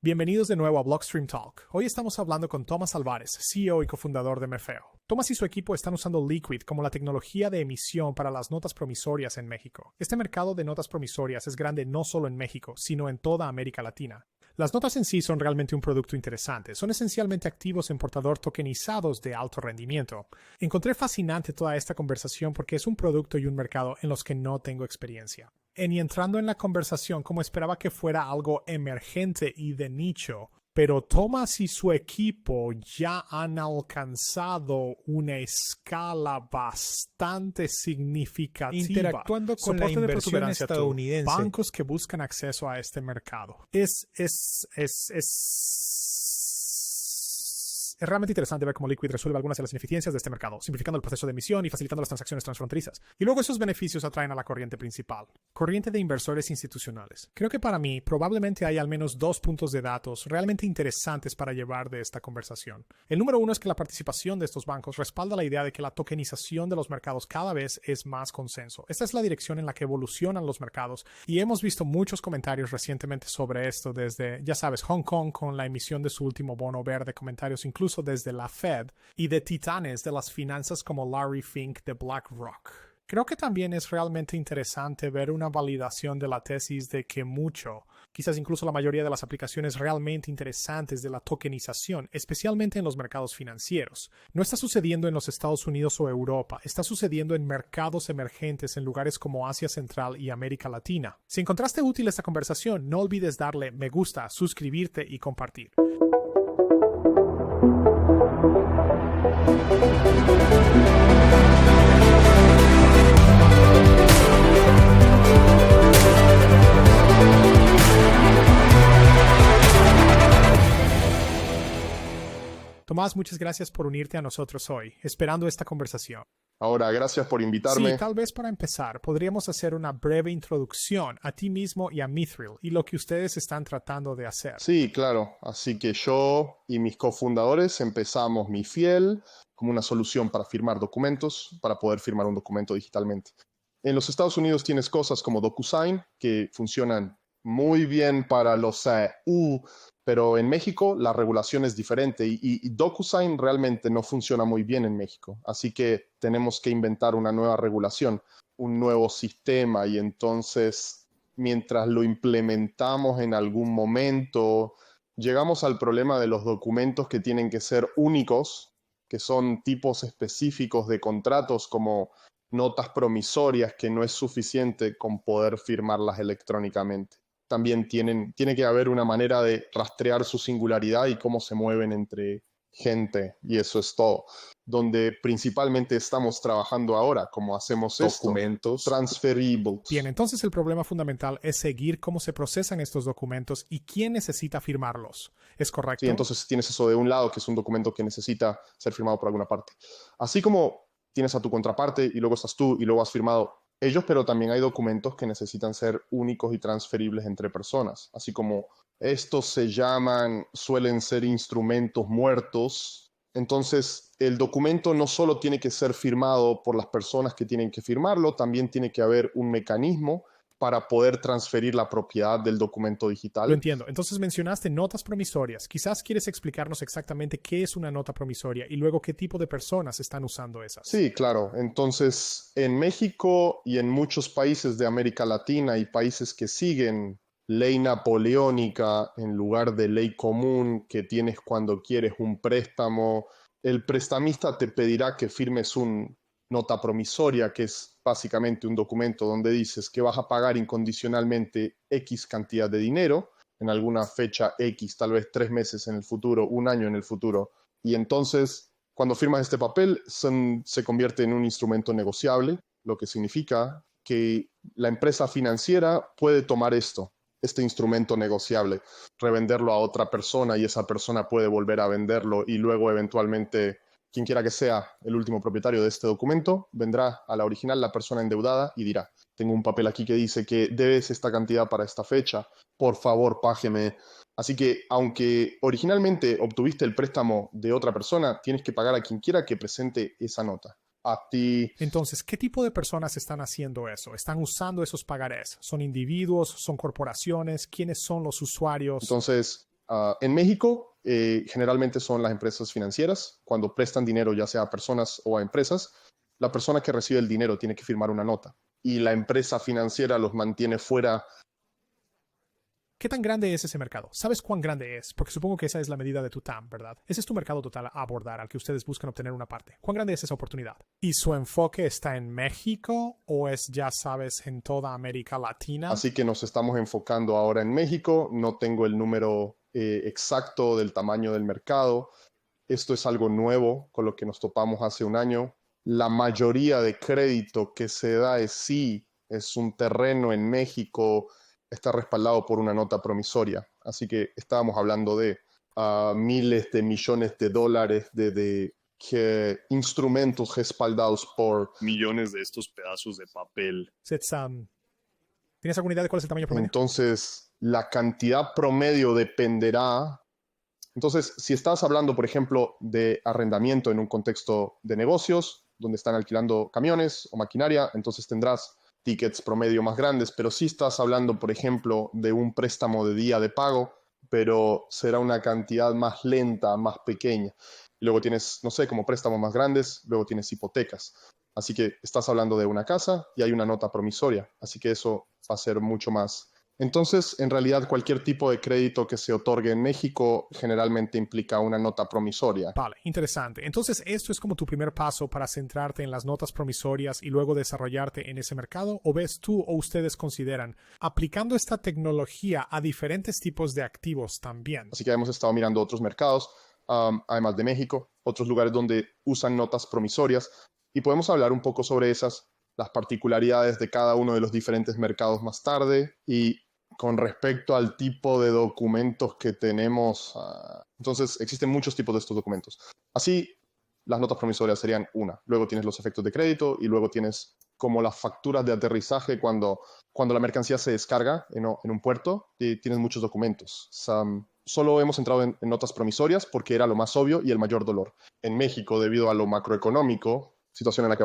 Bienvenidos de nuevo a Blockstream Talk. Hoy estamos hablando con Tomás Álvarez, CEO y cofundador de Mefeo. Tomás y su equipo están usando Liquid como la tecnología de emisión para las notas promisorias en México. Este mercado de notas promisorias es grande no solo en México, sino en toda América Latina. Las notas en sí son realmente un producto interesante. Son esencialmente activos en portador tokenizados de alto rendimiento. Encontré fascinante toda esta conversación porque es un producto y un mercado en los que no tengo experiencia. Y entrando en la conversación como esperaba que fuera algo emergente y de nicho, pero Tomás y su equipo ya han alcanzado una escala bastante significativa. Interactuando con la inversión estadounidense. Bancos que buscan acceso a este mercado. Es realmente interesante ver cómo Liquid resuelve algunas de las ineficiencias de este mercado, simplificando el proceso de emisión y facilitando las transacciones transfronterizas. Y luego esos beneficios atraen a la corriente principal. Corriente de inversores institucionales. Creo que para mí probablemente hay al menos dos puntos de datos realmente interesantes para llevar de esta conversación. El número uno es que la participación de estos bancos respalda la idea de que la tokenización de los mercados cada vez es más consenso. Esta es la dirección en la que evolucionan los mercados y hemos visto muchos comentarios recientemente sobre esto desde, ya sabes, Hong Kong con la emisión de su último bono verde, comentarios incluso desde la Fed y de titanes de las finanzas como Larry Fink de BlackRock. Creo que también es realmente interesante ver una validación de la tesis de que quizás incluso la mayoría de las aplicaciones realmente interesantes de la tokenización, especialmente en los mercados financieros, no está sucediendo en los Estados Unidos o Europa, está sucediendo en mercados emergentes en lugares como Asia Central y América Latina. Si encontraste útil esta conversación, no olvides darle me gusta, suscribirte y compartir. Tomás, muchas gracias por unirte a nosotros hoy, esperando esta conversación. Ahora, gracias por invitarme. Sí, tal vez para empezar, podríamos hacer una breve introducción a ti mismo y a Mithril y lo que ustedes están tratando de hacer. Sí, claro. Así que yo y mis cofundadores empezamos Mifiel como una solución para firmar documentos, para poder firmar un documento digitalmente. En los Estados Unidos tienes cosas como DocuSign, que funcionan muy bien para los pero en México la regulación es diferente y DocuSign realmente no funciona muy bien en México. Así que tenemos que inventar una nueva regulación, un nuevo sistema y entonces mientras lo implementamos en algún momento, llegamos al problema de los documentos que tienen que ser únicos, que son tipos específicos de contratos como notas promisorias que no es suficiente con poder firmarlas electrónicamente. También tiene que haber una manera de rastrear su singularidad y cómo se mueven entre gente, y eso es todo. Donde principalmente estamos trabajando ahora, como hacemos documentos transferibles. Bien, entonces el problema fundamental es seguir cómo se procesan estos documentos y quién necesita firmarlos. ¿Es correcto? Sí, entonces tienes eso de un lado, que es un documento que necesita ser firmado por alguna parte. Así como tienes a tu contraparte y luego estás tú y luego has firmado ellos, pero también hay documentos que necesitan ser únicos y transferibles entre personas. Así como estos suelen ser instrumentos muertos. Entonces, el documento no solo tiene que ser firmado por las personas que tienen que firmarlo, también tiene que haber un mecanismo para poder transferir la propiedad del documento digital. Lo entiendo. Entonces mencionaste notas promisorias. Quizás quieres explicarnos exactamente qué es una nota promisoria y luego qué tipo de personas están usando esas. Sí, claro. Entonces, en México y en muchos países de América Latina y países que siguen ley napoleónica en lugar de ley común que tienes cuando quieres un préstamo, el prestamista te pedirá que firmes una nota promisoria, que es básicamente un documento donde dices que vas a pagar incondicionalmente X cantidad de dinero en alguna fecha X, tal vez 3 meses en el futuro, un año en el futuro. Y entonces, cuando firmas este papel, se convierte en un instrumento negociable, lo que significa que la empresa financiera puede tomar este instrumento negociable, revenderlo a otra persona y esa persona puede volver a venderlo y luego eventualmente quien quiera que sea el último propietario de este documento, vendrá a la original, la persona endeudada, y dirá, tengo un papel aquí que dice que debes esta cantidad para esta fecha, por favor, págeme. Así que, aunque originalmente obtuviste el préstamo de otra persona, tienes que pagar a quien quiera que presente esa nota. A ti. Entonces, ¿qué tipo de personas están haciendo eso? ¿Están usando esos pagarés? ¿Son individuos? ¿Son corporaciones? ¿Quiénes son los usuarios? Entonces, En México, generalmente son las empresas financieras. Cuando prestan dinero, ya sea a personas o a empresas, la persona que recibe el dinero tiene que firmar una nota y la empresa financiera los mantiene fuera. ¿Qué tan grande es ese mercado? ¿Sabes cuán grande es? Porque supongo que esa es la medida de tu TAM, ¿verdad? Ese es tu mercado total a abordar, al que ustedes buscan obtener una parte. ¿Cuán grande es esa oportunidad? ¿Y su enfoque está en México o es, ya sabes, en toda América Latina? Así que nos estamos enfocando ahora en México. No tengo el número exacto del tamaño del mercado. Esto es algo nuevo con lo que nos topamos hace un año. La mayoría de crédito que se da es un terreno en México, está respaldado por una nota promisoria. Así que estábamos hablando de miles de millones de dólares de instrumentos respaldados por millones de estos pedazos de papel. ¿Tienes alguna idea de cuál es el tamaño promedio? Entonces, la cantidad promedio dependerá. Entonces, si estás hablando, por ejemplo, de arrendamiento en un contexto de negocios, donde están alquilando camiones o maquinaria, entonces tendrás tickets promedio más grandes, pero si estás hablando, por ejemplo, de un préstamo de día de pago, pero será una cantidad más lenta, más pequeña. Y luego tienes, no sé, como préstamos más grandes, luego tienes hipotecas. Así que estás hablando de una casa y hay una nota promisoria, así que eso va a ser mucho más. Entonces, en realidad, cualquier tipo de crédito que se otorgue en México generalmente implica una nota promisoria. Vale, interesante. Entonces, ¿esto es como tu primer paso para centrarte en las notas promisorias y luego desarrollarte en ese mercado? ¿O ves tú o ustedes consideran aplicando esta tecnología a diferentes tipos de activos también? Así que hemos estado mirando otros mercados, además de México, otros lugares donde usan notas promisorias, y podemos hablar un poco sobre esas, las particularidades de cada uno de los diferentes mercados más tarde. Y con respecto al tipo de documentos que tenemos, entonces existen muchos tipos de estos documentos. Así, las notas promisorias serían una. Luego tienes los efectos de crédito y luego tienes como las facturas de aterrizaje cuando la mercancía se descarga en un puerto y tienes muchos documentos. Solo hemos entrado en notas promisorias porque era lo más obvio y el mayor dolor. En México, debido a lo macroeconómico, situación en la que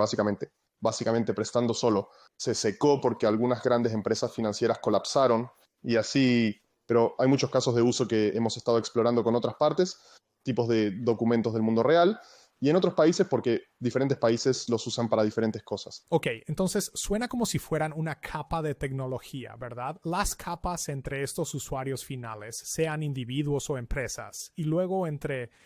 básicamente prestando solo, se secó porque algunas grandes empresas financieras colapsaron y así, pero hay muchos casos de uso que hemos estado explorando con otras partes, tipos de documentos del mundo real, y en otros países porque diferentes países los usan para diferentes cosas. Ok, entonces suena como si fueran una capa de tecnología, ¿verdad? Las capas entre estos usuarios finales, sean individuos o empresas, y luego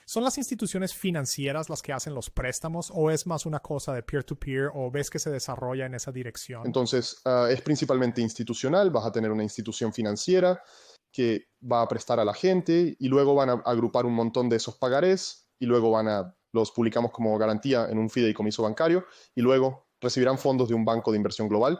¿son las instituciones financieras las que hacen los préstamos o es más una cosa de peer-to-peer o ves que se desarrolla en esa dirección? Entonces, es principalmente institucional, vas a tener una institución financiera que va a prestar a la gente y luego van a agrupar un montón de esos pagarés y luego los publicamos como garantía en un fideicomiso bancario y luego recibirán fondos de un banco de inversión global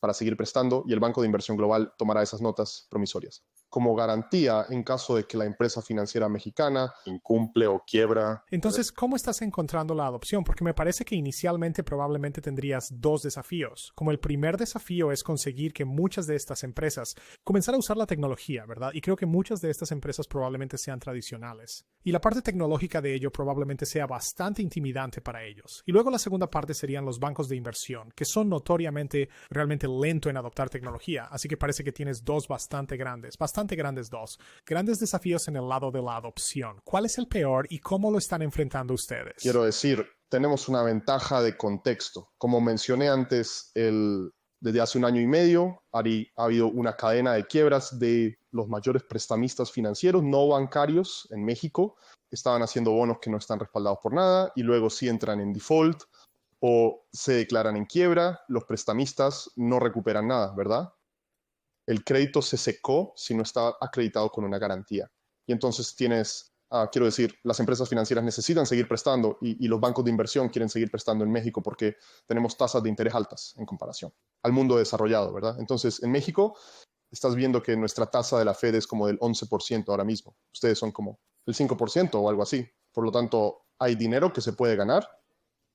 para seguir prestando y el banco de inversión global tomará esas notas promisorias como garantía en caso de que la empresa financiera mexicana incumple o quiebra. Entonces, ¿cómo estás encontrando la adopción? Porque me parece que inicialmente probablemente tendrías dos desafíos. Como el primer desafío es conseguir que muchas de estas empresas comenzar a usar la tecnología, ¿verdad? Y creo que muchas de estas empresas probablemente sean tradicionales. Y la parte tecnológica de ello probablemente sea bastante intimidante para ellos. Y luego la segunda parte serían los bancos de inversión, que son notoriamente realmente lento en adoptar tecnología. Así que parece que tienes dos bastante grandes grandes desafíos en el lado de la adopción. ¿Cuál es el peor y cómo lo están enfrentando ustedes? Quiero decir, tenemos una ventaja de contexto. Como mencioné antes, desde hace un año y medio ha habido una cadena de quiebras de los mayores prestamistas financieros no bancarios en México. Estaban haciendo bonos que no están respaldados por nada y luego sí entran en default o se declaran en quiebra. Los prestamistas no recuperan nada, ¿verdad? El crédito se secó si no está acreditado con una garantía. Y entonces quiero decir, las empresas financieras necesitan seguir prestando y los bancos de inversión quieren seguir prestando en México porque tenemos tasas de interés altas en comparación al mundo desarrollado, ¿verdad? Entonces, en México estás viendo que nuestra tasa de la Fed es como del 11% ahora mismo. Ustedes son como el 5% o algo así. Por lo tanto, hay dinero que se puede ganar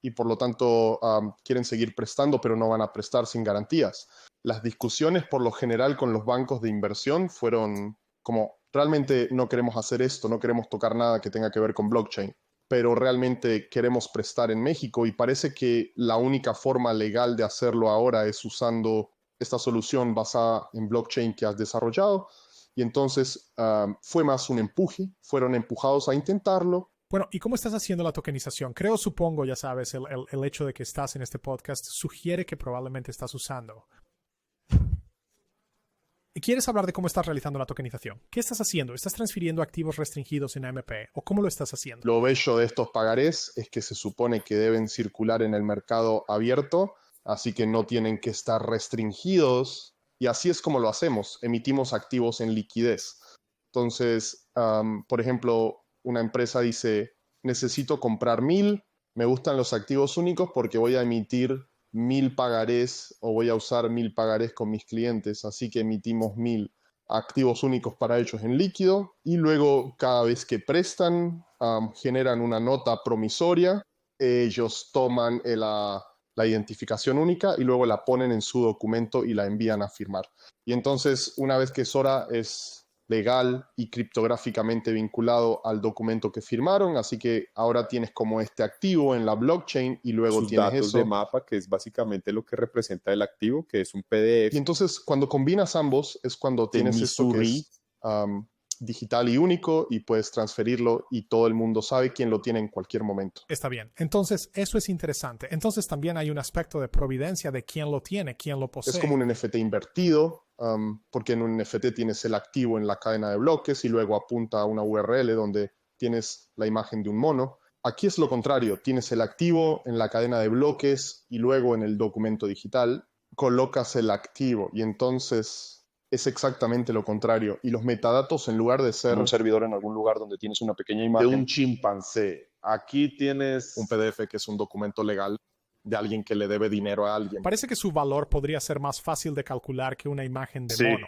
y por lo tanto quieren seguir prestando, pero no van a prestar sin garantías. Las discusiones por lo general con los bancos de inversión fueron como, realmente no queremos hacer esto, no queremos tocar nada que tenga que ver con blockchain, pero realmente queremos prestar en México y parece que la única forma legal de hacerlo ahora es usando esta solución basada en blockchain que has desarrollado y entonces fue más un empuje, fueron empujados a intentarlo. Bueno, ¿y cómo estás haciendo la tokenización? Supongo, ya sabes, el hecho de que estás en este podcast sugiere que probablemente estás usando. ¿Quieres hablar de cómo estás realizando la tokenización? ¿Qué estás haciendo? ¿Estás transfiriendo activos restringidos en AMP? ¿O cómo lo estás haciendo? Lo bello de estos pagarés es que se supone que deben circular en el mercado abierto, así que no tienen que estar restringidos. Y así es como lo hacemos. Emitimos activos en liquidez. Entonces, por ejemplo, una empresa dice, necesito comprar 1000, me gustan los activos únicos porque voy a emitir 1000 pagarés o voy a usar 1000 pagarés con mis clientes, así que emitimos 1000 activos únicos para ellos en líquido y luego cada vez que prestan generan una nota promisoria, ellos toman la identificación única y luego la ponen en su documento y la envían a firmar. Y entonces una vez que Sora es legal y criptográficamente vinculado al documento que firmaron, así que ahora tienes como este activo en la blockchain y luego sus tienes datos eso de mapa, que es básicamente lo que representa el activo, que es un PDF. Y entonces cuando combinas ambos es cuando tienes esto que es digital y único y puedes transferirlo y todo el mundo sabe quién lo tiene en cualquier momento. Está bien. Entonces, eso es interesante. Entonces también hay un aspecto de providencia de quién lo tiene, quién lo posee. Es como un NFT invertido, porque en un NFT tienes el activo en la cadena de bloques y luego apunta a una URL donde tienes la imagen de un mono. Aquí es lo contrario, tienes el activo en la cadena de bloques y luego en el documento digital colocas el activo y entonces es exactamente lo contrario. Y los metadatos, en lugar de ser un servidor en algún lugar donde tienes una pequeña imagen de un chimpancé, aquí tienes un PDF que es un documento legal de alguien que le debe dinero a alguien. Parece que su valor podría ser más fácil de calcular que una imagen de mono.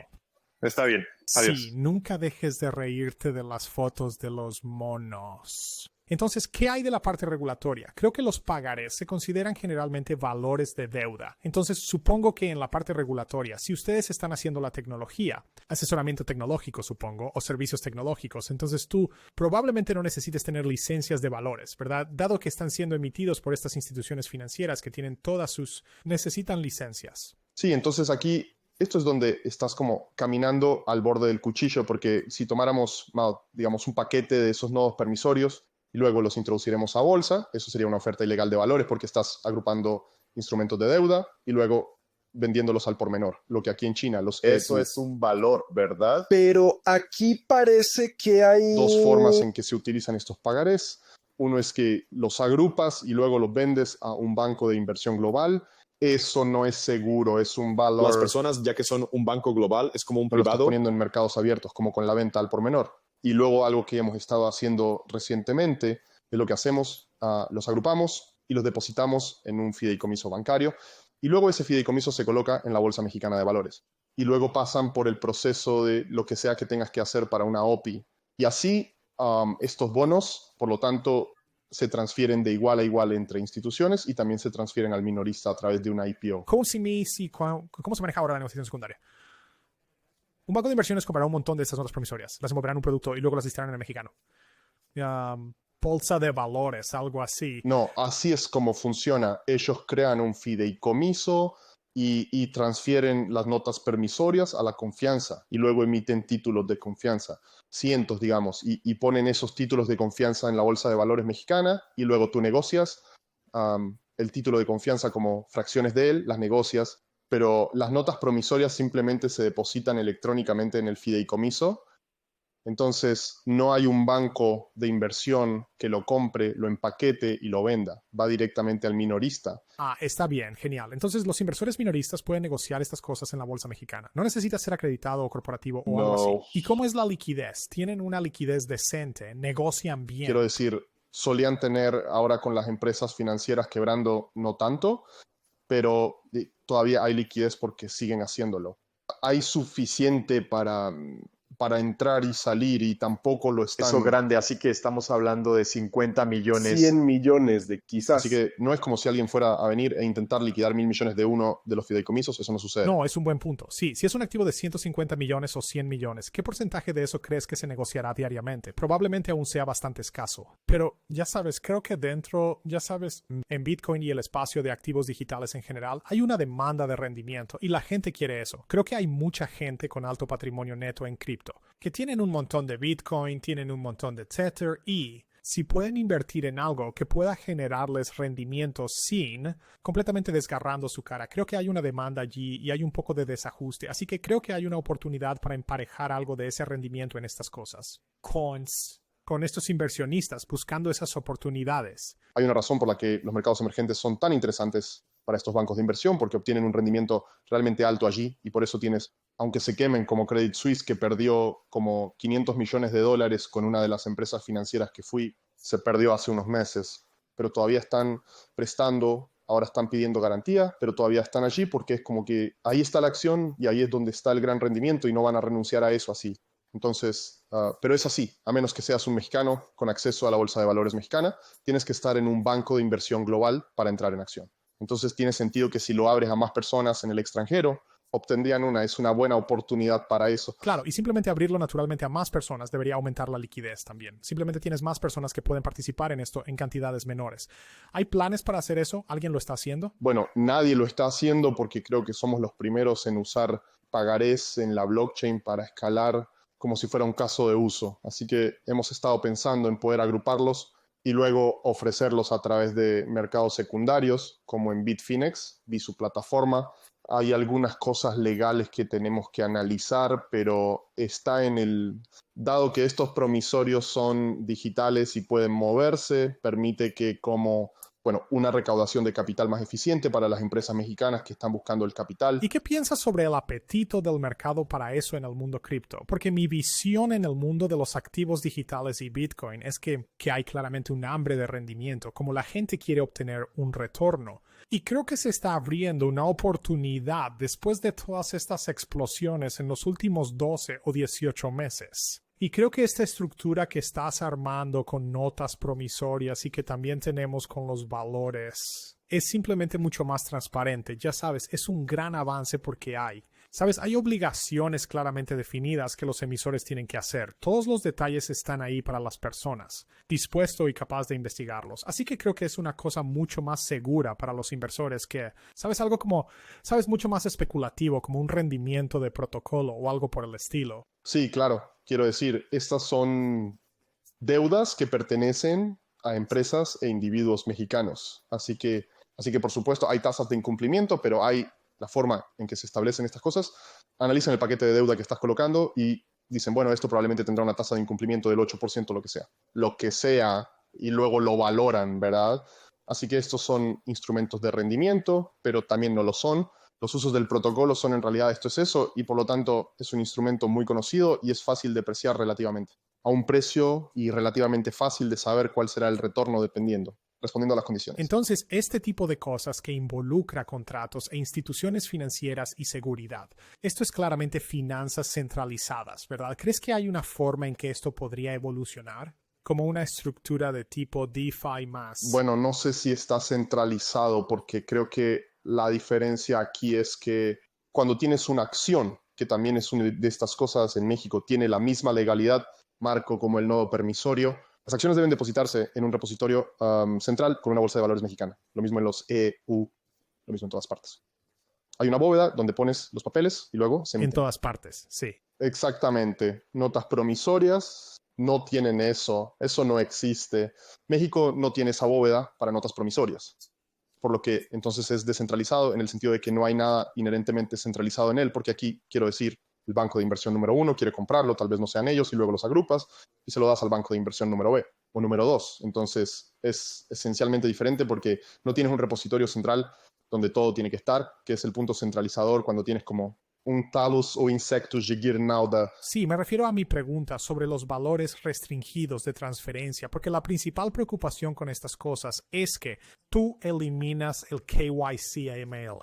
Está bien. Adiós. Sí, nunca dejes de reírte de las fotos de los monos. Entonces, ¿qué hay de la parte regulatoria? Creo que los pagarés se consideran generalmente valores de deuda. Entonces, supongo que en la parte regulatoria, si ustedes están haciendo la tecnología, asesoramiento tecnológico, supongo, o servicios tecnológicos, entonces tú probablemente no necesites tener licencias de valores, ¿verdad? Dado que están siendo emitidos por estas instituciones financieras que tienen necesitan licencias. Sí, entonces aquí esto es donde estás como caminando al borde del cuchillo, porque si tomáramos, digamos, un paquete de esos nodos permisorios y luego los introduciremos a bolsa, eso sería una oferta ilegal de valores porque estás agrupando instrumentos de deuda y luego vendiéndolos al por menor, lo que aquí en China Eso es un valor, ¿verdad? Pero aquí parece que hay dos formas en que se utilizan estos pagarés. Uno es que los agrupas y luego los vendes a un banco de inversión global. Eso no es seguro, es un valor. Las personas, ya que son un banco global, es como un privado. Lo estás poniendo en mercados abiertos, como con la venta al por menor. Y luego algo que hemos estado haciendo recientemente es lo que hacemos, los agrupamos y los depositamos en un fideicomiso bancario y luego ese fideicomiso se coloca en la Bolsa Mexicana de Valores. Y luego pasan por el proceso de lo que sea que tengas que hacer para una OPI. Y así estos bonos, por lo tanto, se transfieren de igual a igual entre instituciones y también se transfieren al minorista a través de una IPO. ¿Cómo se maneja ahora la negociación secundaria? Un banco de inversiones comprará un montón de estas notas promisorias, las envolverán en un producto y luego las listarán en el mexicano. Bolsa de valores, algo así. No, así es como funciona. Ellos crean un fideicomiso y transfieren las notas permisorias a la confianza y luego emiten títulos de confianza, cientos, digamos, y ponen esos títulos de confianza en la Bolsa de Valores mexicana y luego tú negocias el título de confianza como fracciones de él, las negocias, pero las notas promisorias simplemente se depositan electrónicamente en el fideicomiso. Entonces, no hay un banco de inversión que lo compre, lo empaquete y lo venda. Va directamente al minorista. Está bien, genial. Entonces, los inversores minoristas pueden negociar estas cosas en la bolsa mexicana. No necesita ser acreditado o corporativo o algo así. ¿Y cómo es la liquidez? ¿Tienen una liquidez decente? ¿Negocian bien? Quiero decir, solían tener ahora con las empresas financieras quebrando no tanto, pero todavía hay liquidez porque siguen haciéndolo. Hay suficiente para entrar y salir y tampoco lo están. Eso grande, así que estamos hablando de 50 millones. 100 millones de quizás. Así que no es como si alguien fuera a venir e intentar liquidar 1.000 millones de uno de los fideicomisos, eso no sucede. No, es un buen punto. Sí, si es un activo de 150 millones o 100 millones, ¿qué porcentaje de eso crees que se negociará diariamente? Probablemente aún sea bastante escaso. Pero, ya sabes, creo que en Bitcoin y el espacio de activos digitales en general, hay una demanda de rendimiento y la gente quiere eso. Creo que hay mucha gente con alto patrimonio neto en cripto. que tienen un montón de Bitcoin, tienen un montón de Tether y si pueden invertir en algo que pueda generarles rendimientos sin completamente desgarrando su cara. Creo que hay una demanda allí y hay un poco de desajuste. Así que creo que hay una oportunidad para emparejar algo de ese rendimiento en estas cosas con estos inversionistas buscando esas oportunidades. Hay una razón por la que los mercados emergentes son tan interesantes para estos bancos de inversión, porque obtienen un rendimiento realmente alto allí y por eso tienes, aunque se quemen como Credit Suisse, que perdió como $500 millones con una de las empresas financieras que se perdió hace unos meses, pero todavía están prestando, ahora están pidiendo garantía, pero todavía están allí porque es como que ahí está la acción y ahí es donde está el gran rendimiento y no van a renunciar a eso así. Entonces, pero es así, a menos que seas un mexicano con acceso a la Bolsa de Valores mexicana, tienes que estar en un banco de inversión global para entrar en acción. Entonces tiene sentido que si lo abres a más personas en el extranjero, obtendrían es una buena oportunidad para eso. Claro, y simplemente abrirlo naturalmente a más personas debería aumentar la liquidez también. Simplemente tienes más personas que pueden participar en esto en cantidades menores. ¿Hay planes para hacer eso? ¿Alguien lo está haciendo? Bueno, nadie lo está haciendo porque creo que somos los primeros en usar pagarés en la blockchain para escalar como si fuera un caso de uso. Así que hemos estado pensando en poder agruparlos y luego ofrecerlos a través de mercados secundarios, como en Bitfinex, vi su plataforma. Hay algunas cosas legales que tenemos que analizar, pero está dado que estos promisorios son digitales y pueden moverse, permite que una recaudación de capital más eficiente para las empresas mexicanas que están buscando el capital. ¿Y qué piensas sobre el apetito del mercado para eso en el mundo cripto? Porque mi visión en el mundo de los activos digitales y Bitcoin es que hay claramente un hambre de rendimiento, como la gente quiere obtener un retorno. Y creo que se está abriendo una oportunidad después de todas estas explosiones en los últimos 12 o 18 meses. Y creo que esta estructura que estás armando con notas promisorias y que también tenemos con los valores es simplemente mucho más transparente. Ya sabes, es un gran avance porque hay obligaciones claramente definidas que los emisores tienen que hacer. Todos los detalles están ahí para las personas, dispuesto y capaz de investigarlos. Así que creo que es una cosa mucho más segura para los inversores que, mucho más especulativo, como un rendimiento de protocolo o algo por el estilo. Sí, claro. Quiero decir, estas son deudas que pertenecen a empresas e individuos mexicanos. Así que por supuesto, hay tasas de incumplimiento, pero hay la forma en que se establecen estas cosas. Analizan el paquete de deuda que estás colocando y dicen, bueno, esto probablemente tendrá una tasa de incumplimiento del 8%, lo que sea, y luego lo valoran, ¿verdad? Así que estos son instrumentos de rendimiento, pero también no lo son. Los usos del protocolo son en realidad esto es eso, y por lo tanto es un instrumento muy conocido y es fácil de apreciar relativamente, a un precio y relativamente fácil de saber cuál será el retorno respondiendo a las condiciones. Entonces, este tipo de cosas que involucra contratos e instituciones financieras y seguridad, esto es claramente finanzas centralizadas, ¿verdad? ¿Crees que hay una forma en que esto podría evolucionar? Como una estructura de tipo DeFi más. Bueno, no sé si está centralizado porque creo que la diferencia aquí es que cuando tienes una acción, que también es una de estas cosas en México, tiene la misma legalidad, marco como el nodo permisorio, las acciones deben depositarse en un repositorio central con una bolsa de valores mexicana. Lo mismo en los EU, lo mismo en todas partes. Hay una bóveda donde pones los papeles y luego se emiten. En todas partes, sí. Exactamente. Notas promisorias no tienen eso. Eso no existe. México no tiene esa bóveda para notas promisorias. Por lo que entonces es descentralizado en el sentido de que no hay nada inherentemente centralizado en él, porque aquí, quiero decir, el banco de inversión número 1 quiere comprarlo, tal vez no sean ellos, y luego los agrupas y se lo das al banco de inversión número B o número 2. Entonces es esencialmente diferente porque no tienes un repositorio central donde todo tiene que estar, que es el punto centralizador cuando tienes como un talus o insectus de guirnalda. Sí, me refiero a mi pregunta sobre los valores restringidos de transferencia, porque la principal preocupación con estas cosas es que tú eliminas el KYC-AML.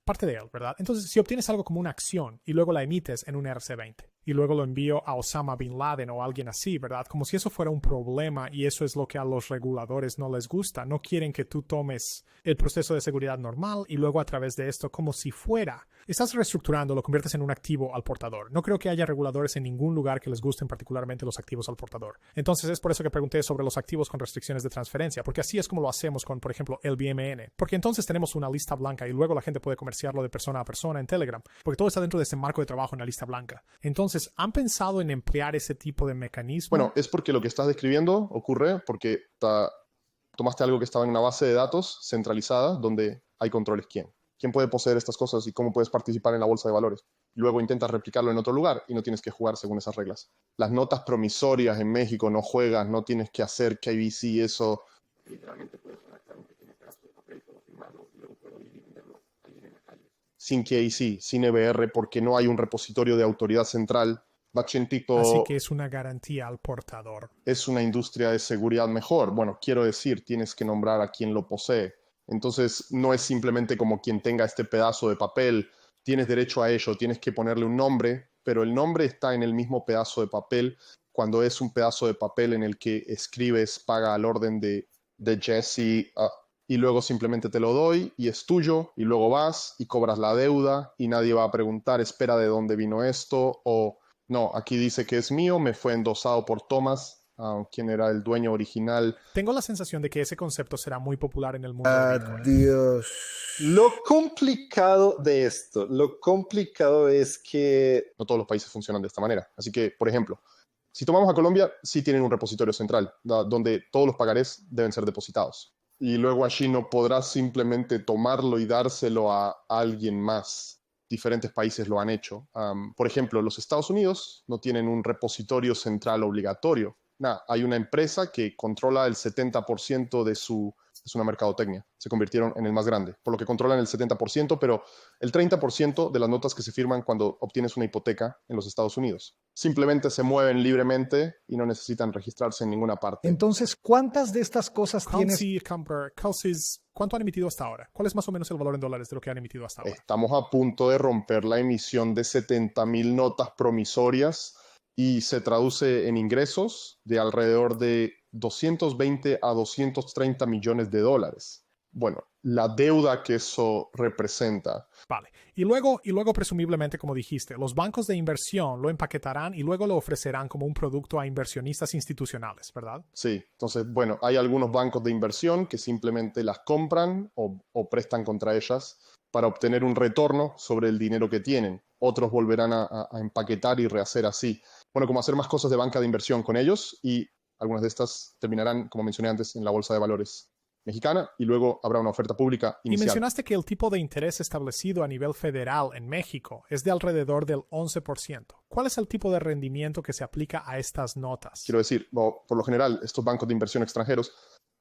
Parte de él, ¿verdad? Entonces, si obtienes algo como una acción y luego la emites en un RC20 y luego lo envío a Osama Bin Laden o alguien así, ¿verdad? Como si eso fuera un problema y eso es lo que a los reguladores no les gusta. No quieren que tú tomes el proceso de seguridad normal y luego a través de esto como si fuera. Estás reestructurando, lo conviertes en un activo al portador. No creo que haya reguladores en ningún lugar que les gusten particularmente los activos al portador. Entonces es por eso que pregunté sobre los activos con restricciones de transferencia, porque así es como lo hacemos con, por ejemplo, el BMN. Porque entonces tenemos una lista blanca y luego la gente puede comerciarlo de persona a persona en Telegram, porque todo está dentro de ese marco de trabajo en la lista blanca. Entonces Entonces, ¿han pensado en emplear ese tipo de mecanismo? Bueno, es porque lo que estás describiendo ocurre porque tomaste algo que estaba en una base de datos centralizada donde hay controles quién puede poseer estas cosas y cómo puedes participar en la bolsa de valores. Luego intentas replicarlo en otro lugar y no tienes que jugar según esas reglas. Las notas promisorias en México no juegas, no tienes que hacer KBC, eso. Sin KBC, sin EBR, porque no hay un repositorio de autoridad central. Así que es una garantía al portador. Es una industria de seguridad mejor. Bueno, quiero decir, tienes que nombrar a quien lo posee. Entonces, no es simplemente como quien tenga este pedazo de papel, tienes derecho a ello, tienes que ponerle un nombre, pero el nombre está en el mismo pedazo de papel cuando es un pedazo de papel en el que escribes, paga al orden de Jesse, y luego simplemente te lo doy y es tuyo, y luego vas y cobras la deuda y nadie va a preguntar, espera, ¿de dónde vino esto? O no, aquí dice que es mío, me fue endosado por Thomas, quien era el dueño original. Tengo la sensación de que ese concepto será muy popular en el mundo de Bitcoin. Adiós. Lo complicado de esto, lo complicado es que no todos los países funcionan de esta manera. Así que, por ejemplo, si tomamos a Colombia, sí tienen un repositorio central, donde todos los pagarés deben ser depositados. Y luego allí no podrás simplemente tomarlo y dárselo a alguien más. Diferentes países lo han hecho. Por ejemplo, los Estados Unidos no tienen un repositorio central obligatorio. Hay una empresa que controla el 70% es una mercadotecnia. Se convirtieron en el más grande, por lo que controlan el 70%, pero el 30% de las notas que se firman cuando obtienes una hipoteca en los Estados Unidos. Simplemente se mueven libremente y no necesitan registrarse en ninguna parte. Entonces, ¿cuántas de estas cosas tienes? ¿Cuánto han emitido hasta ahora? ¿Cuál es más o menos el valor en dólares de lo que han emitido hasta ahora? Estamos a punto de romper la emisión de 70,000 notas promisorias y se traduce en ingresos de alrededor de 220 a 230 millones de dólares. Bueno, la deuda que eso representa. Vale. Y luego presumiblemente, como dijiste, los bancos de inversión lo empaquetarán y luego lo ofrecerán como un producto a inversionistas institucionales, ¿verdad? Sí. Entonces, bueno, hay algunos bancos de inversión que simplemente las compran o prestan contra ellas para obtener un retorno sobre el dinero que tienen. Otros volverán a empaquetar y rehacer así. Bueno, como hacer más cosas de banca de inversión con ellos y algunas de estas terminarán, como mencioné antes, en la bolsa de valores mexicana y luego habrá una oferta pública inicial. Y mencionaste que el tipo de interés establecido a nivel federal en México es de alrededor del 11%. ¿Cuál es el tipo de rendimiento que se aplica a estas notas? Quiero decir, por lo general, estos bancos de inversión extranjeros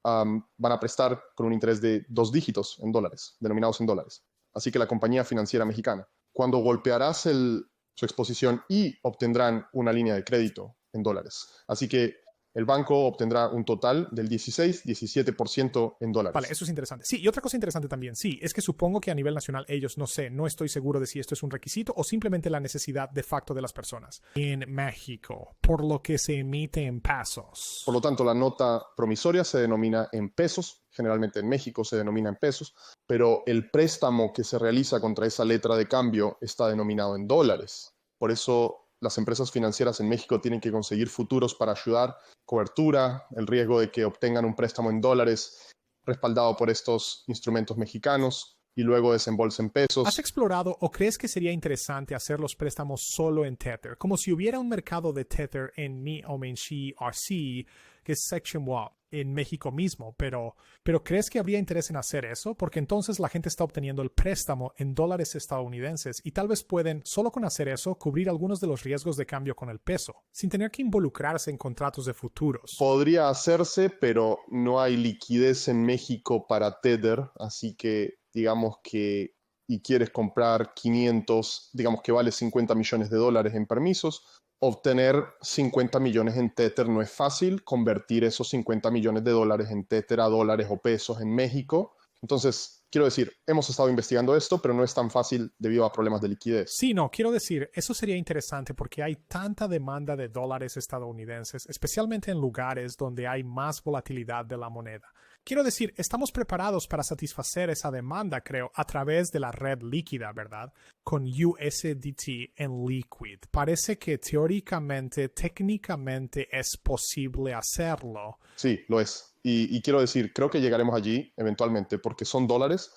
van a prestar con un interés de 2 dígitos en dólares, denominados en dólares. Así que la compañía financiera mexicana, cuando golpearás su exposición y obtendrán una línea de crédito en dólares. Así que el banco obtendrá un total del 16-17% en dólares. Vale, eso es interesante. Sí, y otra cosa interesante también, sí, es que supongo que a nivel nacional ellos, no estoy seguro de si esto es un requisito o simplemente la necesidad de facto de las personas. En México, por lo que se emite en pesos. Por lo tanto, la nota promisoria se denomina en pesos, generalmente en México se denomina en pesos, pero el préstamo que se realiza contra esa letra de cambio está denominado en dólares. Por eso las empresas financieras en México tienen que conseguir futuros para ayudar, cobertura, el riesgo de que obtengan un préstamo en dólares respaldado por estos instrumentos mexicanos y luego desembolsen pesos. ¿Has explorado o crees que sería interesante hacer los préstamos solo en Tether? Como si hubiera un mercado de Tether en Mi-Omenxi RC, que es Section 1, en México mismo, pero ¿crees que habría interés en hacer eso? Porque entonces la gente está obteniendo el préstamo en dólares estadounidenses y tal vez pueden, solo con hacer eso, cubrir algunos de los riesgos de cambio con el peso, sin tener que involucrarse en contratos de futuros. Podría hacerse, pero no hay liquidez en México para Tether, así que digamos que y quieres comprar 500, digamos que vale 50 millones de dólares en permisos, obtener 50 millones en Tether no es fácil, convertir esos 50 millones de dólares en Tether a dólares o pesos en México. Entonces, quiero decir, hemos estado investigando esto, pero no es tan fácil debido a problemas de liquidez. Sí, no, quiero decir, eso sería interesante porque hay tanta demanda de dólares estadounidenses, especialmente en lugares donde hay más volatilidad de la moneda. Quiero decir, estamos preparados para satisfacer esa demanda, creo, a través de la red líquida, ¿verdad? Con USDT en Liquid. Parece que teóricamente, técnicamente es posible hacerlo. Sí, lo es. Y quiero decir, creo que llegaremos allí eventualmente porque son dólares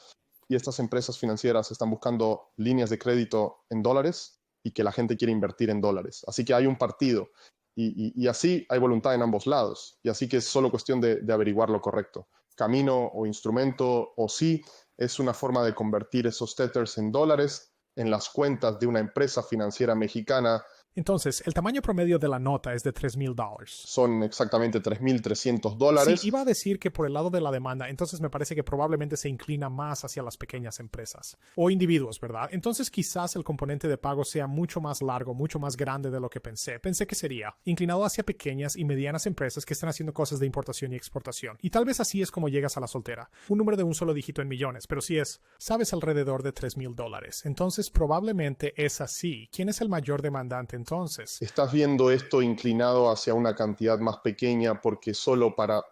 y estas empresas financieras están buscando líneas de crédito en dólares y que la gente quiere invertir en dólares. Así que hay un partido y así hay voluntad en ambos lados. Y así que es solo cuestión de averiguar lo correcto. Camino o instrumento o sí es una forma de convertir esos tethers en dólares en las cuentas de una empresa financiera mexicana. Entonces, el tamaño promedio de la nota es de $3,000. Son exactamente $3,300. Sí, iba a decir que por el lado de la demanda, entonces me parece que probablemente se inclina más hacia las pequeñas empresas o individuos, ¿verdad? Entonces quizás el componente de pago sea mucho más largo, mucho más grande de lo que pensé. Pensé que sería inclinado hacia pequeñas y medianas empresas que están haciendo cosas de importación y exportación. Y tal vez así es como llegas a la soltera. Un número de un solo dígito en millones, pero sí es, sabes, alrededor de $3,000. Entonces probablemente es así. ¿Quién es el mayor demandante? Entonces, estás viendo esto inclinado hacia una cantidad más pequeña porque solo para,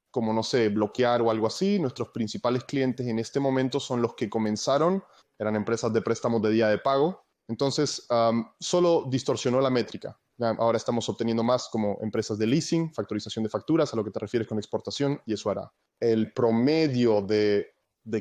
como no sé, bloquear o algo así, nuestros principales clientes en este momento son los que comenzaron, eran empresas de préstamos de día de pago. Entonces, solo distorsionó la métrica. Ahora estamos obteniendo más como empresas de leasing, factorización de facturas, a lo que te refieres con exportación, y eso hará. El promedio de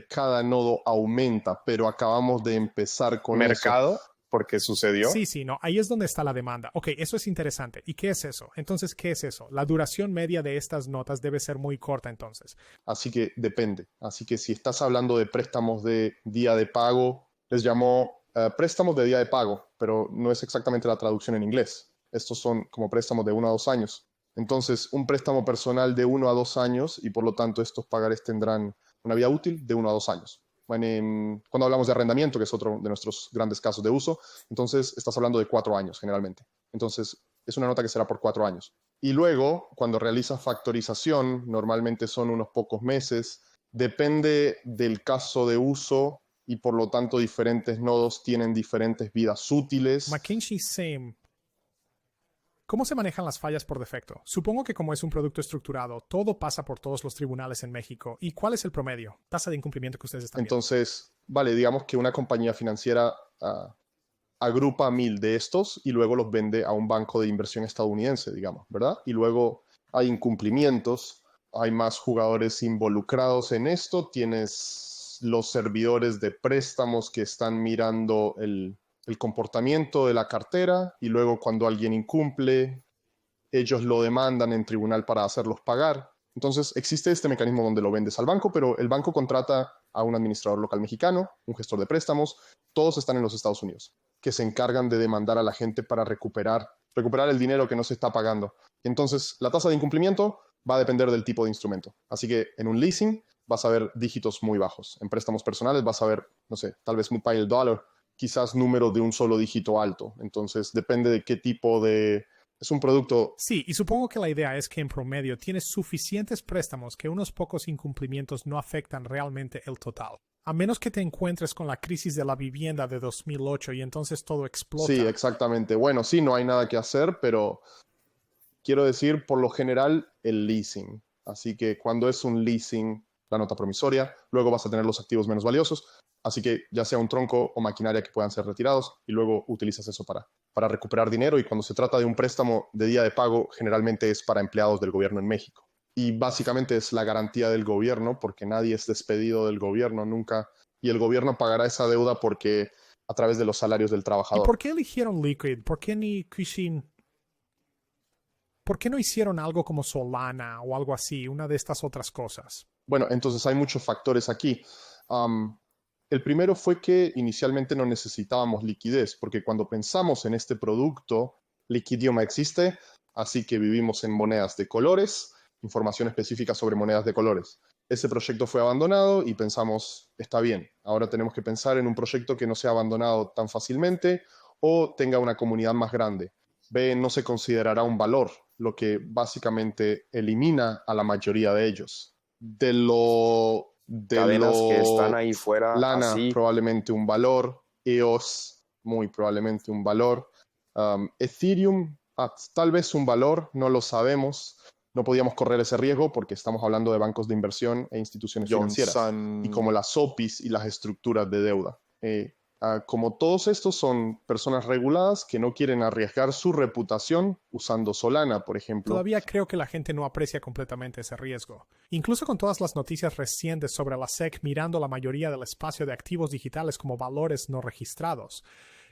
cada nodo aumenta, pero acabamos de empezar con mercado, porque sucedió. Sí, no, ahí es donde está la demanda. Ok, eso es interesante. ¿Y qué es eso? Entonces, ¿qué es eso? La duración media de estas notas debe ser muy corta, entonces. Así que depende. Así que si estás hablando de préstamos de día de pago, les llamó préstamos de día de pago, pero no es exactamente la traducción en inglés. Estos son como préstamos de 1 a 2 años. Entonces, un préstamo personal de 1 a 2 años y por lo tanto estos pagares tendrán una vida útil de 1 a 2 años. Cuando hablamos de arrendamiento, que es otro de nuestros grandes casos de uso, entonces estás hablando de 4 años generalmente. Entonces es una nota que será por 4 años. Y luego, cuando realizas factorización, normalmente son unos pocos meses. Depende del caso de uso y por lo tanto diferentes nodos tienen diferentes vidas útiles. McKinsey Same. ¿Cómo se manejan las fallas por defecto? Supongo que como es un producto estructurado, todo pasa por todos los tribunales en México. ¿Y cuál es el promedio? Tasa de incumplimiento que ustedes están viendo. Entonces, vale, digamos que una compañía financiera agrupa 1,000 de estos y luego los vende a un banco de inversión estadounidense, digamos, ¿verdad? Y luego hay incumplimientos, hay más jugadores involucrados en esto, tienes los servidores de préstamos que están mirando el comportamiento de la cartera y luego cuando alguien incumple, ellos lo demandan en tribunal para hacerlos pagar. Entonces existe este mecanismo donde lo vendes al banco, pero el banco contrata a un administrador local mexicano, un gestor de préstamos, todos están en los Estados Unidos, que se encargan de demandar a la gente para recuperar el dinero que no se está pagando. Y entonces la tasa de incumplimiento va a depender del tipo de instrumento. Así que en un leasing vas a ver dígitos muy bajos. En préstamos personales vas a ver, no sé, tal vez muy el dólar, quizás número de un solo dígito alto. Entonces depende de qué tipo de... Es un producto... Sí, y supongo que la idea es que en promedio tienes suficientes préstamos que unos pocos incumplimientos no afectan realmente el total. A menos que te encuentres con la crisis de la vivienda de 2008 y entonces todo explota. Sí, exactamente. Bueno, sí, no hay nada que hacer, pero quiero decir, por lo general, el leasing. Así que cuando es un leasing, la nota promisoria, luego vas a tener los activos menos valiosos. Así que ya sea un tronco o maquinaria que puedan ser retirados y luego utilizas eso para recuperar dinero. Y cuando se trata de un préstamo de día de pago, generalmente es para empleados del gobierno en México. Y básicamente es la garantía del gobierno porque nadie es despedido del gobierno nunca. Y el gobierno pagará esa deuda porque a través de los salarios del trabajador. ¿Y por qué eligieron Liquid? ¿Por qué no hicieron algo como Solana o algo así, una de estas otras cosas? Bueno, entonces hay muchos factores aquí. El primero fue que inicialmente no necesitábamos liquidez, porque cuando pensamos en este producto, Liquidioma existe, así que vivimos en monedas de colores, información específica sobre monedas de colores. Ese proyecto fue abandonado y pensamos, está bien, ahora tenemos que pensar en un proyecto que no sea abandonado tan fácilmente o tenga una comunidad más grande. B, no se considerará un valor, lo que básicamente elimina a la mayoría de ellos. Cadenas que están ahí fuera. Lana, así. probablemente un valor. EOS, muy probablemente un valor. Ethereum, tal vez un valor, no lo sabemos. No podíamos correr ese riesgo porque estamos hablando de bancos de inversión e instituciones financieras. Y como las OPIs y las estructuras de deuda. Como todos estos son personas reguladas que no quieren arriesgar su reputación usando Solana, por ejemplo. Todavía creo que la gente no aprecia completamente ese riesgo. Incluso con todas las noticias recientes sobre la SEC mirando la mayoría del espacio de activos digitales como valores no registrados.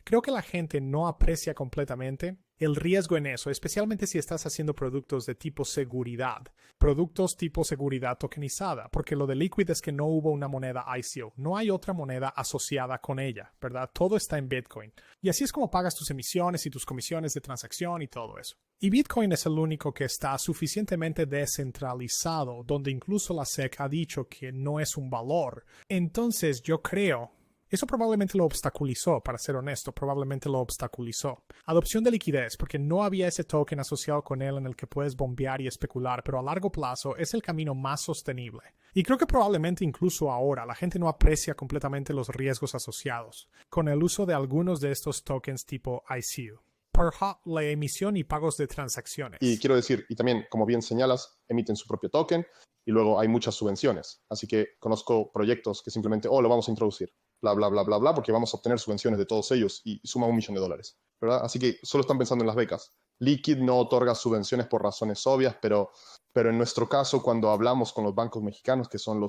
creo que la gente no aprecia completamente el riesgo en eso, especialmente si estás haciendo productos de tipo seguridad, productos tipo seguridad tokenizada, porque lo de Liquid es que no hubo una moneda ICO, no hay otra moneda asociada con ella, ¿verdad? Todo está en Bitcoin. Y así es como pagas tus emisiones y tus comisiones de transacción y todo eso. Y Bitcoin es el único que está suficientemente descentralizado, donde incluso la SEC ha dicho que no es un valor. Entonces yo creo... Eso probablemente lo obstaculizó, para ser honesto, probablemente lo obstaculizó. Adopción de liquidez, porque no había ese token asociado con él en el que puedes bombear y especular, pero a largo plazo es el camino más sostenible. Y creo que probablemente incluso ahora la gente no aprecia completamente los riesgos asociados con el uso de algunos de estos tokens tipo ICO. Por la emisión y pagos de transacciones. Y quiero decir, y también, como bien señalas, emiten su propio token y luego hay muchas subvenciones. Así que conozco proyectos que simplemente, lo vamos a introducir, bla, bla, bla, bla, bla, porque vamos a obtener subvenciones de todos ellos y suma $1 millón, ¿verdad? Así que solo están pensando en las becas. Liquid no otorga subvenciones por razones obvias, pero en nuestro caso, cuando hablamos con los bancos mexicanos, que son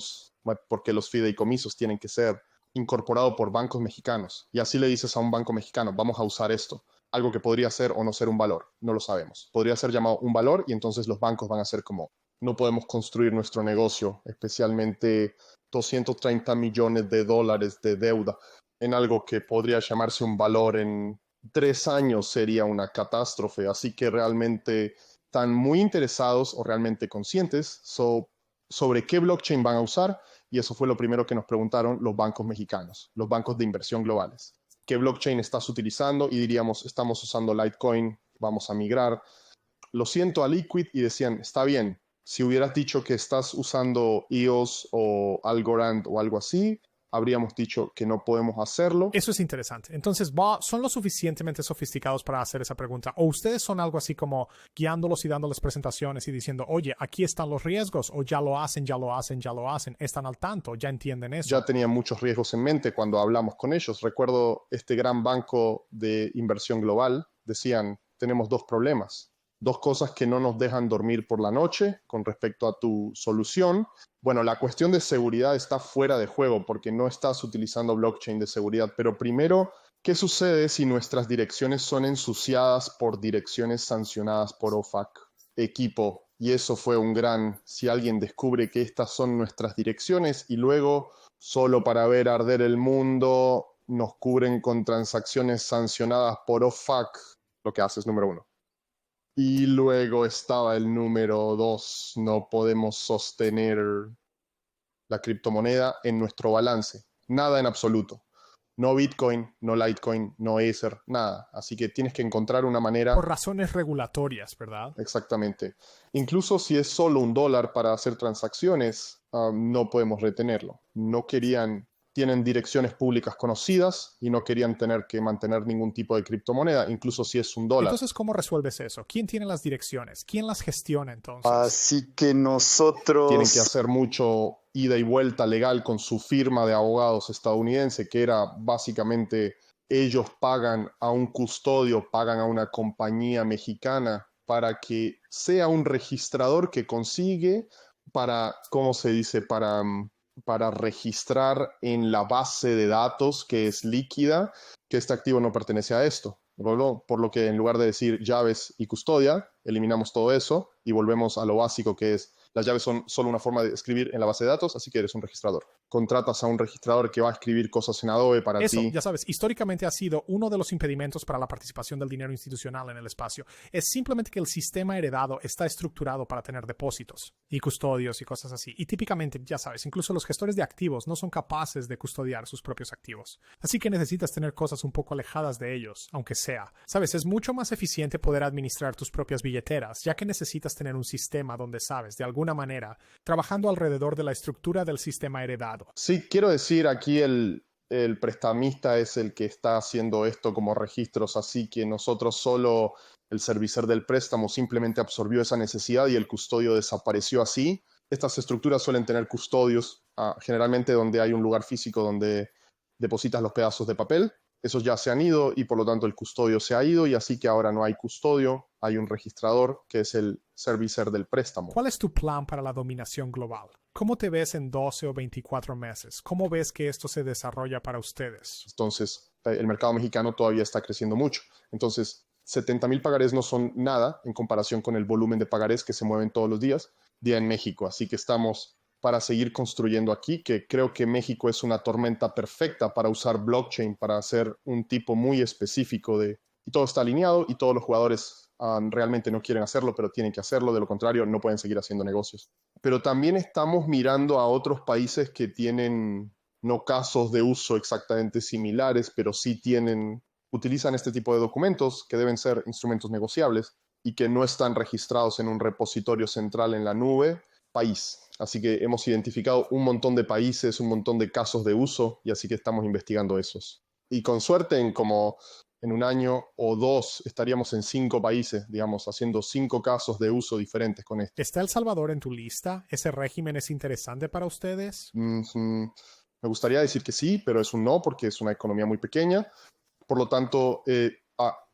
porque los fideicomisos tienen que ser incorporados por bancos mexicanos, y así le dices a un banco mexicano, vamos a usar esto, algo que podría ser o no ser un valor, no lo sabemos. Podría ser llamado un valor y entonces los bancos van a ser como, no podemos construir nuestro negocio, especialmente $230 millones de deuda, en algo que podría llamarse un valor en 3 años sería una catástrofe. Así que realmente están muy interesados o realmente conscientes sobre qué blockchain van a usar, y eso fue lo primero que nos preguntaron los bancos mexicanos, los bancos de inversión globales. ¿Qué blockchain estás utilizando? Y diríamos, estamos usando Litecoin, vamos a migrar. Lo siento a Liquid, y decían, está bien, si hubieras dicho que estás usando EOS o Algorand o algo así, habríamos dicho que no podemos hacerlo. Eso es interesante. Entonces, ¿son lo suficientemente sofisticados para hacer esa pregunta? ¿O ustedes son algo así como guiándolos y dándoles presentaciones y diciendo, oye, aquí están los riesgos, o ya lo hacen, están al tanto, ya entienden eso? Ya tenían muchos riesgos en mente cuando hablamos con ellos. Recuerdo este gran banco de inversión global, decían, tenemos 2 problemas. 2 cosas que no nos dejan dormir por la noche con respecto a tu solución. Bueno, la cuestión de seguridad está fuera de juego porque no estás utilizando blockchain de seguridad. Pero primero, ¿qué sucede si nuestras direcciones son ensuciadas por direcciones sancionadas por OFAC? Equipo. Y eso fue si alguien descubre que estas son nuestras direcciones y luego, solo para ver arder el mundo, nos cubren con transacciones sancionadas por OFAC, lo que hace es número 1. Y luego estaba el número 2, no podemos sostener la criptomoneda en nuestro balance. Nada en absoluto. No Bitcoin, no Litecoin, no Ether, nada. Así que tienes que encontrar una manera... Por razones regulatorias, ¿verdad? Exactamente. Incluso si es solo $1 para hacer transacciones, no podemos retenerlo. No querían... Tienen direcciones públicas conocidas y no querían tener que mantener ningún tipo de criptomoneda, incluso si es $1. Entonces, ¿cómo resuelves eso? ¿Quién tiene las direcciones? ¿Quién las gestiona entonces? Así que nosotros... Tienen que hacer mucho ida y vuelta legal con su firma de abogados estadounidense, que era básicamente ellos pagan a un custodio, pagan a una compañía mexicana para que sea un registrador que consigue para, ¿cómo se dice? Para registrar en la base de datos que es líquida que este activo no pertenece a esto. Por lo que en lugar de decir llaves y custodia, eliminamos todo eso y volvemos a lo básico, que es las llaves son solo una forma de escribir en la base de datos, así que eres un registrador. Contratas a un registrador que va a escribir cosas en Adobe para Eso, ti. ya sabes, históricamente ha sido uno de los impedimentos para la participación del dinero institucional en el espacio. Es simplemente que el sistema heredado está estructurado para tener depósitos y custodios y cosas así. Y típicamente, ya sabes, incluso los gestores de activos no son capaces de custodiar sus propios activos. Así que necesitas tener cosas un poco alejadas de ellos, aunque sea. Sabes, es mucho más eficiente poder administrar tus propias billeteras, ya que necesitas tener un sistema donde sabes, de alguna manera, trabajando alrededor de la estructura del sistema heredado. Sí, quiero decir, aquí el prestamista es el que está haciendo esto como registros, así que nosotros solo, el servicer del préstamo simplemente absorbió esa necesidad y el custodio desapareció así. Estas estructuras suelen tener custodios, generalmente donde hay un lugar físico donde depositas los pedazos de papel. Esos ya se han ido y por lo tanto el custodio se ha ido, y así que ahora no hay custodio, hay un registrador que es el servicer del préstamo. ¿Cuál es tu plan para la dominación global? ¿Cómo te ves en 12 o 24 meses? ¿Cómo ves que esto se desarrolla para ustedes? Entonces, el mercado mexicano todavía está creciendo mucho. Entonces, 70,000 pagarés no son nada en comparación con el volumen de pagarés que se mueven todos los días en México. Así que estamos para seguir construyendo aquí, que creo que México es una tormenta perfecta para usar blockchain, para hacer un tipo muy específico de... Y todo está alineado y todos los jugadores realmente no quieren hacerlo, pero tienen que hacerlo. De lo contrario, no pueden seguir haciendo negocios. Pero también estamos mirando a otros países que tienen no casos de uso exactamente similares, pero sí utilizan este tipo de documentos que deben ser instrumentos negociables y que no están registrados en un repositorio central en la nube país. Así que hemos identificado un montón de países, un montón de casos de uso y así que estamos investigando esos. Y con suerte en un año o dos estaríamos en 5 países, digamos, haciendo 5 casos de uso diferentes con esto. ¿Está El Salvador en tu lista? ¿Ese régimen es interesante para ustedes? Me gustaría decir que sí, pero es un no porque es una economía muy pequeña. Por lo tanto,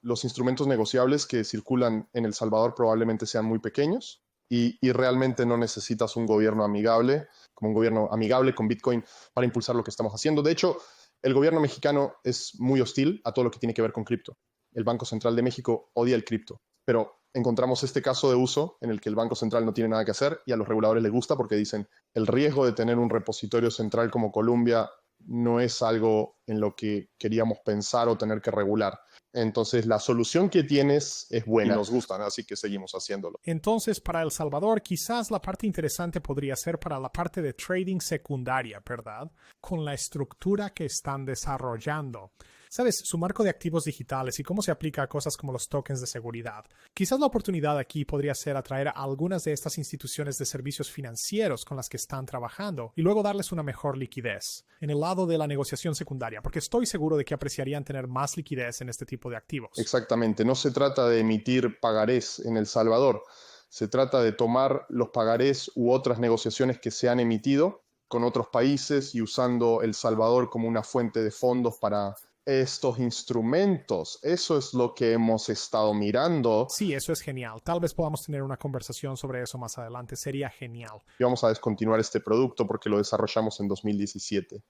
los instrumentos negociables que circulan en El Salvador probablemente sean muy pequeños y realmente no necesitas un gobierno amigable, como un gobierno amigable con Bitcoin para impulsar lo que estamos haciendo. De hecho, el gobierno mexicano es muy hostil a todo lo que tiene que ver con cripto. El Banco Central de México odia el cripto, pero encontramos este caso de uso en el que el Banco Central no tiene nada que hacer y a los reguladores les gusta porque dicen el riesgo de tener un repositorio central como Colombia no es algo en lo que queríamos pensar o tener que regular. Entonces, la solución que tienes es buena y nos gustan, así que seguimos haciéndolo. Entonces, para El Salvador, quizás la parte interesante podría ser para la parte de trading secundaria, ¿verdad? Con la estructura que están desarrollando. ¿Sabes? Su marco de activos digitales y cómo se aplica a cosas como los tokens de seguridad. Quizás la oportunidad aquí podría ser atraer a algunas de estas instituciones de servicios financieros con las que están trabajando y luego darles una mejor liquidez en el lado de la negociación secundaria, porque estoy seguro de que apreciarían tener más liquidez en este tipo de activos. Exactamente. No se trata de emitir pagarés en El Salvador. Se trata de tomar los pagarés u otras negociaciones que se han emitido con otros países y usando El Salvador como una fuente de fondos para estos instrumentos. Eso es lo que hemos estado mirando. Sí, eso es genial. Tal vez podamos tener una conversación sobre eso más adelante. Sería genial. Y vamos a descontinuar este producto porque lo desarrollamos en 2017.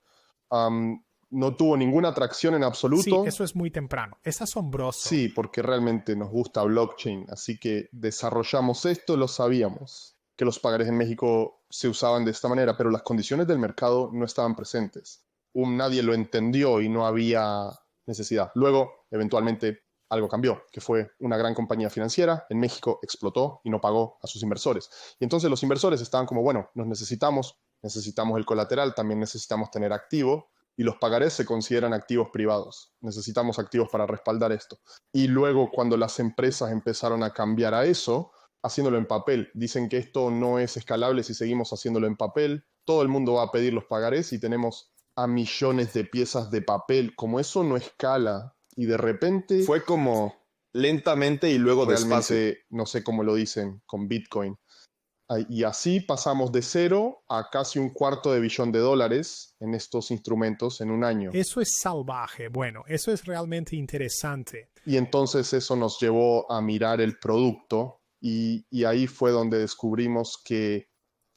No tuvo ninguna atracción en absoluto. Sí, eso es muy temprano. Es asombroso. Sí, porque realmente nos gusta blockchain. Así que desarrollamos esto, lo sabíamos, que los pagarés en México se usaban de esta manera, pero las condiciones del mercado no estaban presentes. Nadie lo entendió y no había necesidad. Luego, eventualmente, algo cambió, que fue una gran compañía financiera en México explotó y no pagó a sus inversores. Y entonces los inversores estaban como, bueno, necesitamos el colateral, también necesitamos tener activo y los pagarés se consideran activos privados. Necesitamos activos para respaldar esto. Y luego, cuando las empresas empezaron a cambiar a eso, haciéndolo en papel, dicen que esto no es escalable si seguimos haciéndolo en papel. Todo el mundo va a pedir los pagarés y tenemos a millones de piezas de papel. Como eso no escala y de repente fue como lentamente y luego despacio. No sé cómo lo dicen con Bitcoin. Y así pasamos de 0 a casi $250 millones en estos instrumentos en un año. Eso es salvaje. Bueno, eso es realmente interesante. Y entonces eso nos llevó a mirar el producto y ahí fue donde descubrimos que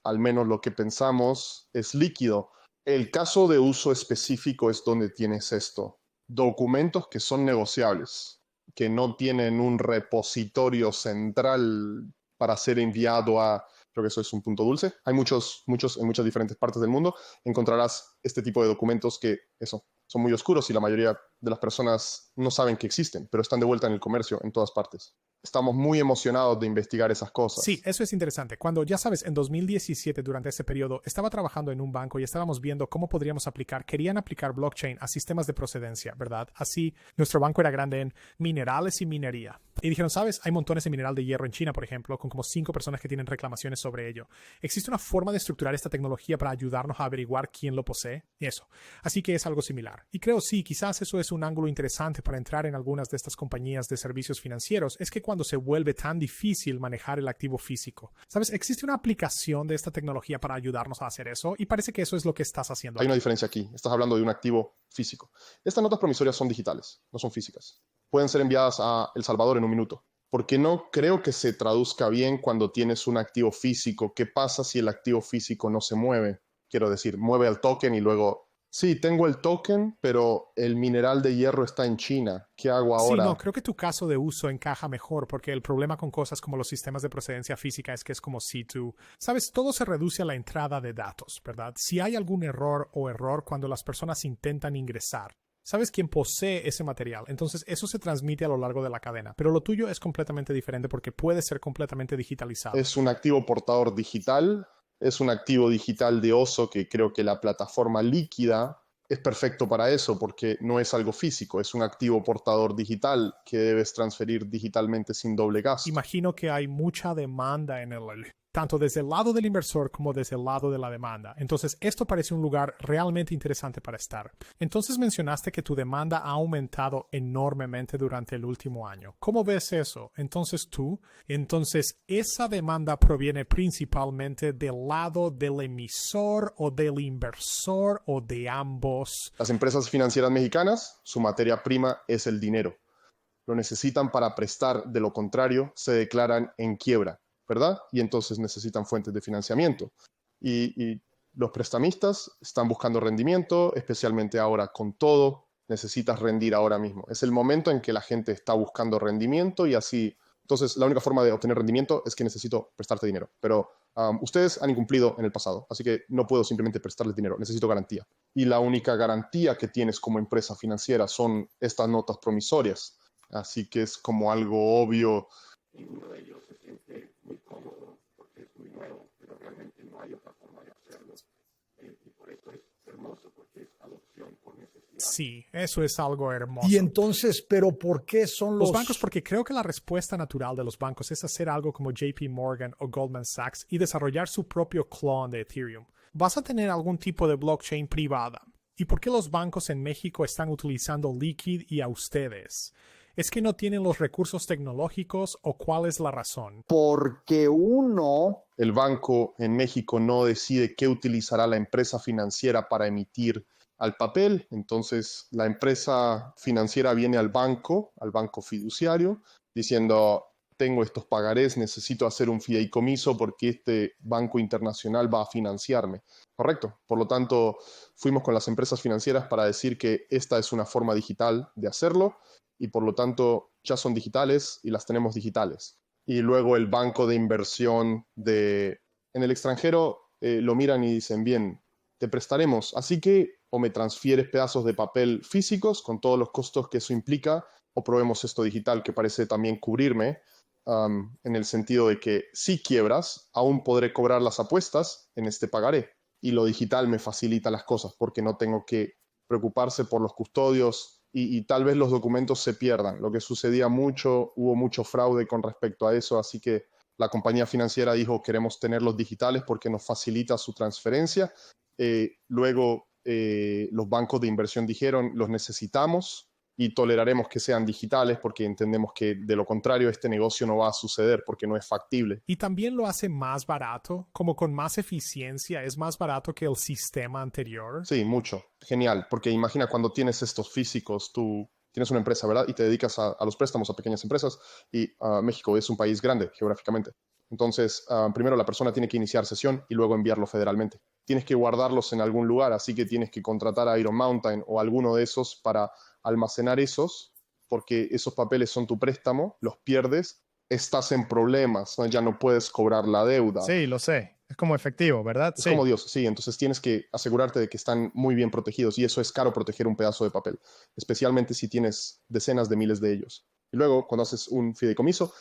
al menos lo que pensamos es líquido. El caso de uso específico es donde tienes esto. Documentos que son negociables, que no tienen un repositorio central para ser enviado a... Creo que eso es un punto dulce. Hay muchos en muchas diferentes partes del mundo. Encontrarás este tipo de documentos que, son muy oscuros y la mayoría de las personas no saben que existen, pero están de vuelta en el comercio en todas partes. Estamos muy emocionados de investigar esas cosas. Sí, eso es interesante. Cuando, ya sabes, en 2017, durante ese periodo, estaba trabajando en un banco y estábamos viendo cómo podríamos querían aplicar blockchain a sistemas de procedencia, ¿verdad? Así, nuestro banco era grande en minerales y minería. Y dijeron, ¿sabes? Hay montones de mineral de hierro en China, por ejemplo, con como 5 personas que tienen reclamaciones sobre ello. ¿Existe una forma de estructurar esta tecnología para ayudarnos a averiguar quién lo posee? Y eso. Así que es algo similar. Y creo sí, quizás eso es un ángulo interesante para entrar en algunas de estas compañías de servicios financieros, es que cuando se vuelve tan difícil manejar el activo físico. ¿Sabes? Existe una aplicación de esta tecnología para ayudarnos a hacer eso y parece que eso es lo que estás haciendo. Hay una diferencia aquí. Estás hablando de un activo físico. Estas notas promisorias son digitales, no son físicas. Pueden ser enviadas a El Salvador en un minuto. Porque no creo que se traduzca bien cuando tienes un activo físico. ¿Qué pasa si el activo físico no se mueve? Quiero decir, mueve el token y luego Sí, tengo el token, pero el mineral de hierro está en China. ¿Qué hago Sí, ahora? no, creo que tu caso de uso encaja mejor porque el problema con cosas como los sistemas de procedencia física es que es como C2. Sabes, todo se reduce a la entrada de datos, ¿verdad? Si hay algún error cuando las personas intentan ingresar, sabes quién posee ese material, entonces eso se transmite a lo largo de la cadena, pero lo tuyo es completamente diferente porque puede ser completamente digitalizado. Es un activo portador digital, es un activo digital de Oso que creo que la plataforma líquida es perfecto para eso porque no es algo físico, es un activo portador digital que debes transferir digitalmente sin doble gasto. Imagino que hay mucha demanda en tanto desde el lado del inversor como desde el lado de la demanda. Entonces, esto parece un lugar realmente interesante para estar. Entonces, mencionaste que tu demanda ha aumentado enormemente durante el último año. ¿Cómo ves eso? Entonces, ¿esa demanda proviene principalmente del lado del emisor o del inversor o de ambos? Las empresas financieras mexicanas, su materia prima es el dinero. Lo necesitan para prestar, de lo contrario, se declaran en quiebra, ¿verdad? Y entonces necesitan fuentes de financiamiento. Y los prestamistas están buscando rendimiento, especialmente ahora con todo, necesitas rendir ahora mismo. Es el momento en que la gente está buscando rendimiento y así. Entonces, la única forma de obtener rendimiento es que necesito prestarte dinero. Pero ustedes han incumplido en el pasado, así que no puedo simplemente prestarles dinero, necesito garantía. Y la única garantía que tienes como empresa financiera son estas notas promisorias. Así que es como algo obvio. Sí, eso es algo hermoso. Y entonces, ¿pero por qué son los bancos? Porque creo que la respuesta natural de los bancos es hacer algo como JP Morgan o Goldman Sachs y desarrollar su propio clon de Ethereum. Vas a tener algún tipo de blockchain privada. ¿Y por qué los bancos en México están utilizando Liquid y a ustedes? ¿Es que no tienen los recursos tecnológicos o cuál es la razón? Porque el banco en México no decide qué utilizará la empresa financiera para emitir al papel. Entonces la empresa financiera viene al banco fiduciario, diciendo, tengo estos pagarés, necesito hacer un fideicomiso porque este banco internacional va a financiarme. Correcto. Por lo tanto, fuimos con las empresas financieras para decir que esta es una forma digital de hacerlo y por lo tanto ya son digitales y las tenemos digitales. Y luego el banco de inversión en el extranjero lo miran y dicen, bien, te prestaremos, así que o me transfieres pedazos de papel físicos con todos los costos que eso implica, o probemos esto digital que parece también cubrirme, en el sentido de que si quiebras, aún podré cobrar las apuestas en este pagaré. Y lo digital me facilita las cosas porque no tengo que preocuparse por los custodios y tal vez los documentos se pierdan. Lo que sucedía mucho, hubo mucho fraude con respecto a eso, así que la compañía financiera dijo queremos tenerlos digitales porque nos facilita su transferencia. Luego los bancos de inversión dijeron los necesitamos y toleraremos que sean digitales porque entendemos que de lo contrario este negocio no va a suceder porque no es factible. Y también lo hace más barato, como con más eficiencia, es más barato que el sistema anterior. Sí, mucho. Genial, porque imagina cuando tienes estos físicos, tú tienes una empresa, ¿verdad? Y te dedicas a los préstamos a pequeñas empresas y México es un país grande geográficamente. Entonces, primero la persona tiene que iniciar sesión y luego enviarlo federalmente. Tienes que guardarlos en algún lugar, así que tienes que contratar a Iron Mountain o alguno de esos para almacenar esos, porque esos papeles son tu préstamo, los pierdes, estás en problemas, ¿no? Ya no puedes cobrar la deuda. Sí, lo sé. Es como efectivo, ¿verdad? Es como Dios, sí. Entonces tienes que asegurarte de que están muy bien protegidos y eso es caro proteger un pedazo de papel, especialmente si tienes decenas de miles de ellos. Y luego, cuando haces un fideicomiso,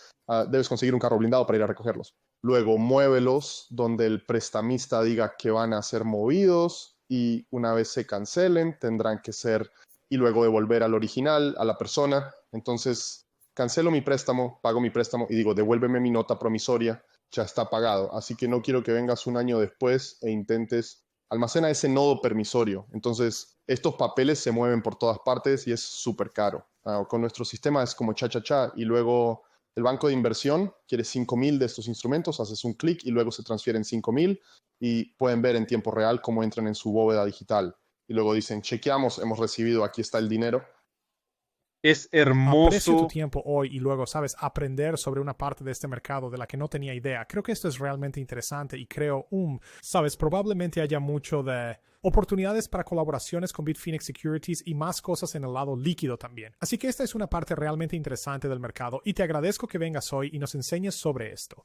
debes conseguir un carro blindado para ir a recogerlos. Luego, muévelos donde el prestamista diga que van a ser movidos y una vez se cancelen, tendrán que ser y luego devolver al original, a la persona. Entonces, cancelo mi préstamo, pago mi préstamo y digo, devuélveme mi nota promisoria, ya está pagado. Así que no quiero que vengas un año después e intentes, almacena ese nodo permisorio. Entonces, estos papeles se mueven por todas partes y es súper caro. Con nuestro sistema es como cha-cha-cha y luego el banco de inversión quiere 5,000 de estos instrumentos, haces un clic y luego se transfieren 5,000 y pueden ver en tiempo real cómo entran en su bóveda digital. Y luego dicen, chequeamos, hemos recibido, aquí está el dinero. Es Aprecio tu hermoso. tiempo hoy y luego, sabes, aprender sobre una parte de este mercado de la que no tenía idea. Creo que esto es realmente interesante y creo, sabes, probablemente haya mucho de oportunidades para colaboraciones con Bitfinex Securities y más cosas en el lado líquido también. Así que esta es una parte realmente interesante del mercado y te agradezco que vengas hoy y nos enseñes sobre esto.